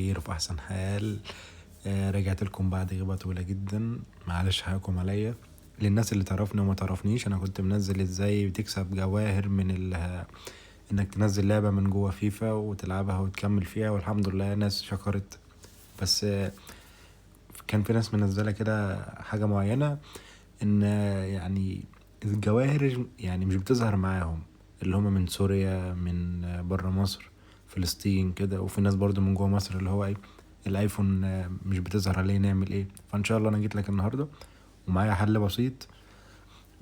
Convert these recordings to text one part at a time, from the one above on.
بخير وفي احسن حال. رجعت لكم بعد غيبة طويلة جدا، معلش حقكم عليا. للناس اللي تعرفني وما تعرفنيش، انا كنت منزل ازاي بتكسب جواهر انك تنزل لعبة من جوه فيفا وتلعبها وتكمل فيها، والحمد لله ناس شكرت. بس كان في ناس منزلة كده حاجة معينة، ان يعني الجواهر يعني مش بتظهر معاهم، اللي هم من سوريا، من بره مصر، فلسطين كده. وفي ناس برضو من جوه مصر اللي هو ايه، الايفون مش بتظهر عليه، نعمل ايه؟ فان شاء الله انا جيت لك النهارده ومعايا حل بسيط،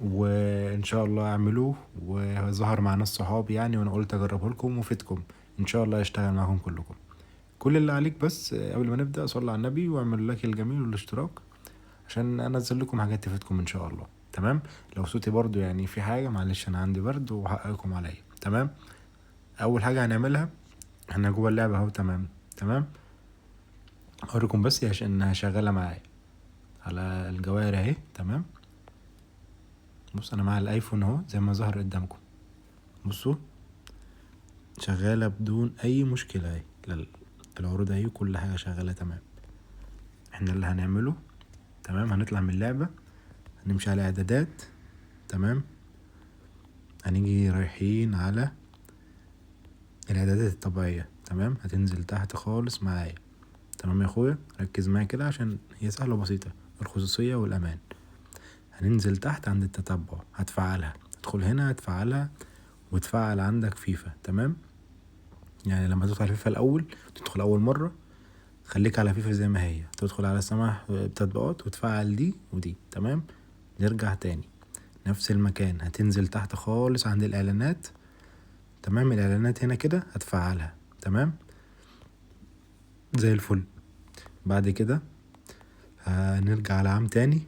وان شاء الله اعملوه، وظهر مع ناس صحابي يعني، وانا قلت اجربه لكم وفيدكم ان شاء الله يشتغل معاكم كلكم. كل اللي عليك بس قبل ما نبدا صلي على النبي واعمل لايك الجميل والاشتراك، عشان انزل لكم حاجات تفيدكم ان شاء الله. تمام؟ لو صوتي برضو يعني في حاجه، معلش انا عندي برد وحقكم عليا. تمام؟ اول حاجه هنعملها، احنا جوه اللعبه اهو. تمام. اوريكم بس انها شغاله معايا على الجواهر اهي. تمام؟ بص انا مع الايفون اهو زي ما ظهر قدامكم، بصوا شغاله بدون اي مشكله اهي. العروض اهي كل حاجه شغاله تمام. احنا اللي هنعمله، تمام، هنطلع من اللعبه، هنمشي على اعدادات. تمام؟ هنيجي رايحين على الاعدادات الطبيعيه. تمام؟ هتنزل تحت خالص معايا. تمام يا اخويا؟ ركز معايا كده عشان هي سهله وبسيطه، الخصوصيه والامان. هننزل تحت عند التتبع، هتفعلها، تدخل هنا هتفعلها وتفعل عندك فيفا. تمام؟ يعني لما تدخل على فيفا الاول، تدخل اول مره، خليك على فيفا زي ما هي، تدخل على سماح تطبيقات وتفعل دي ودي. تمام؟ نرجع تاني نفس المكان، هتنزل تحت خالص عند الاعلانات. تمام؟ الاعلانات هنا كده هتفعلها. تمام؟ زي الفل. بعد كده هنرجع على عام تاني،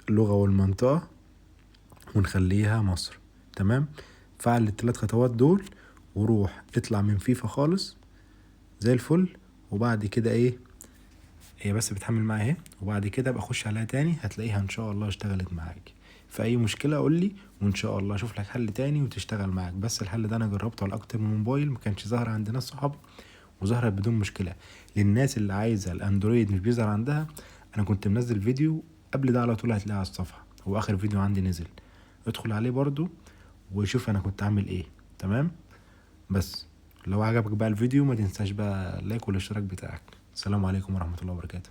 اللغة والمنطقة، ونخليها مصر. تمام؟ فعل الثلاث خطوات دول وروح اطلع من فيفا خالص زي الفل. وبعد كده ايه، هي بس بتحمل معايا اهي، وبعد كده ابقى اخش عليها تاني، هتلاقيها ان شاء الله اشتغلت معاك. في اي مشكله قول لي، وان شاء الله اشوف لك حل تاني وتشتغل معاك. بس الحل ده انا جربته على اكتر من موبايل، ما كانش ظاهر عند ناس صحابي وظهرت بدون مشكله. للناس اللي عايزه الاندرويد مش بيظهر عندها، انا كنت منزل فيديو قبل ده على طول، هتلاقيه على الصفحه، هو اخر فيديو عندي نزل، ادخل عليه برضو وشوف انا كنت عامل ايه. تمام؟ بس لو عجبك بقى الفيديو ما تنساش بقى اللايك والاشتراك بتاعك. السلام عليكم ورحمه الله وبركاته.